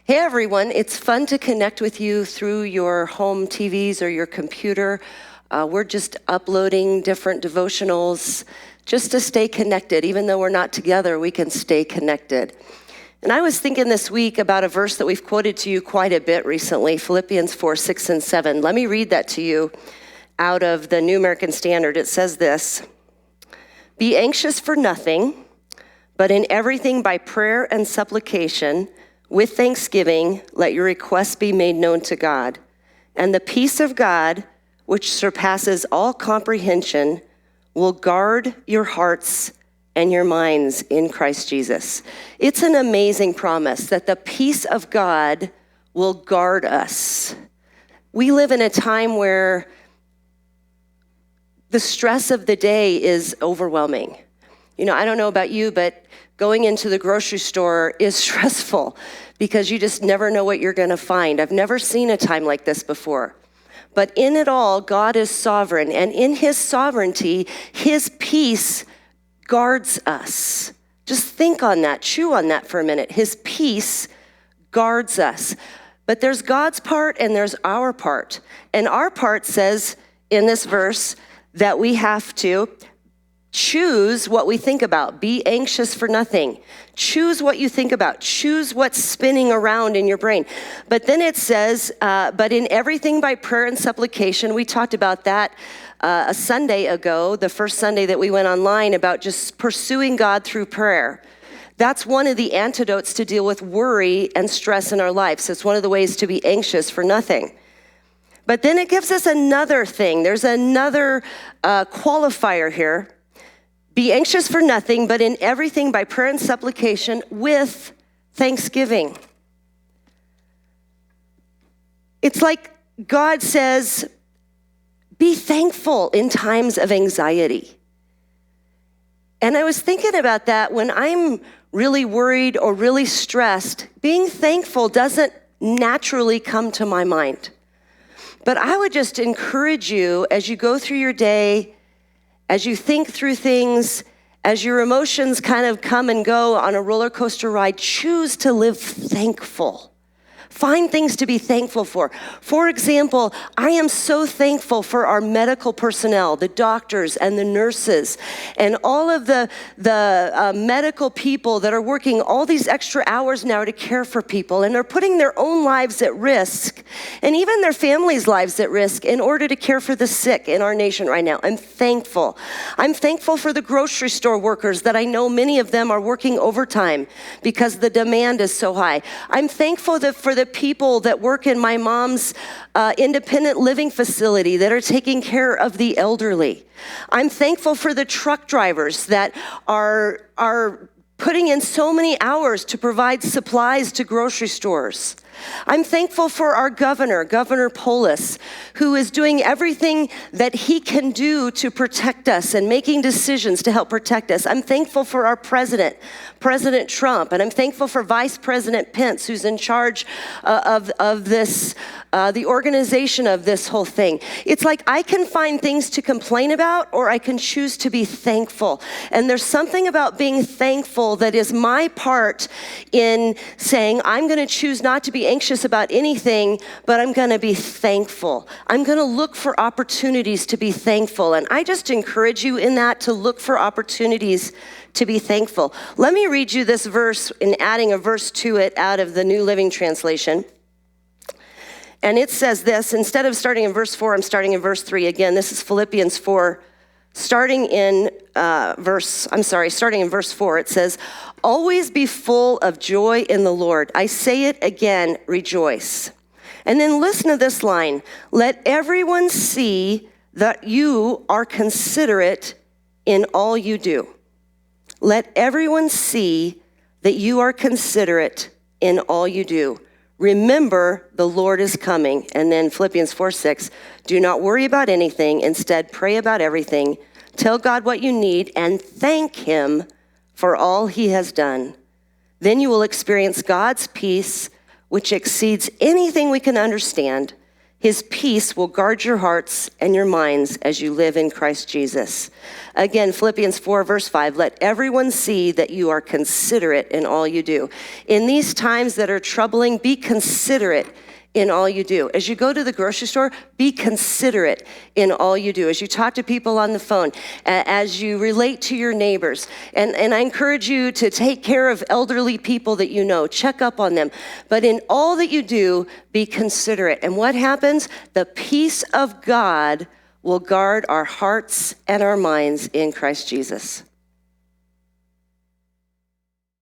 Hey everyone, it's fun to connect with you through your home TVs or your computer. We're just uploading different devotionals just to stay connected. Even though we're not together, we can stay connected. And I was thinking this week about a verse that we've quoted to you quite a bit recently, Philippians 4, 6, and 7. Let me read that to you out of the New American Standard. It says this: "Be anxious for nothing, but in everything by prayer and supplication, with thanksgiving, let your requests be made known to God. And the peace of God, which surpasses all comprehension, will guard your hearts and your minds in Christ Jesus." It's an amazing promise that the peace of God will guard us. We live in a time where the stress of the day is overwhelming. I don't know about you, but going into the grocery store is stressful because you just never know what you're going to find. I've never seen a time like this before. But in it all, God is sovereign, and in his sovereignty, his peace guards us. Just think on that, chew on that for a minute. His peace guards us. But there's God's part and there's our part. And our part says in this verse that we have to choose what we think about. Be anxious for nothing. Choose what you think about. Choose what's spinning around in your brain. But then it says, but in everything by prayer and supplication. We talked about that a Sunday ago, the first Sunday that we went online, about just pursuing God through prayer. That's one of the antidotes to deal with worry and stress in our lives. It's one of the ways to be anxious for nothing. But then it gives us another thing. There's another qualifier here. Be anxious for nothing, but in everything by prayer and supplication with thanksgiving. It's like God says, be thankful in times of anxiety. And I was thinking about that when I'm really worried or really stressed. Being thankful doesn't naturally come to my mind. But I would just encourage you as you go through your day, as you think through things, as your emotions kind of come and go on a roller coaster ride, choose to live thankful. Find things to be thankful for. For example, I am so thankful for our medical personnel, the doctors and the nurses, and all of the medical people that are working all these extra hours now to care for people, and they're putting their own lives at risk, and even their families' lives at risk in order to care for the sick in our nation right now. I'm thankful. I'm thankful for the grocery store workers that I know many of them are working overtime because the demand is so high. I'm thankful for the people that work in my mom's independent living facility that are taking care of the elderly. I'm thankful for the truck drivers that are putting in so many hours to provide supplies to grocery stores. I'm thankful for our Governor Polis, who is doing everything that he can do to protect us and making decisions to help protect us. I'm thankful for our President Trump, and I'm thankful for Vice President Pence, who's in charge of this, the organization of this whole thing. It's like I can find things to complain about, or I can choose to be thankful. And there's something about being thankful that is my part in saying, I'm going to choose not to be anxious about anything, but I'm going to be thankful. I'm going to look for opportunities to be thankful. And I just encourage you in that to look for opportunities to be thankful. Let me read you this verse and adding a verse to it out of the New Living Translation. And it says this: instead of starting in verse 4, I'm starting in verse 3. Again, this is Philippians 4, starting in verse 4. It says, "Always be full of joy in the Lord. I say it again, rejoice." And then listen to this line: "Let everyone see that you are considerate in all you do." Let everyone see that you are considerate in all you do. Remember, the Lord is coming. And then Philippians 4:6, "Do not worry about anything. Instead, pray about everything. Tell God what you need and thank him for all he has done. Then you will experience God's peace, which exceeds anything we can understand. His peace will guard your hearts and your minds as you live in Christ Jesus. Again, Philippians 4, verse 5, let everyone see that you are considerate in all you do. In these times that are troubling, be considerate in all you do. As you go to the grocery store, be considerate in all you do. As you talk to people on the phone, as you relate to your neighbors. And I encourage you to take care of elderly people that you know. Check up on them. But in all that you do, be considerate. And what happens? The peace of God will guard our hearts and our minds in Christ Jesus.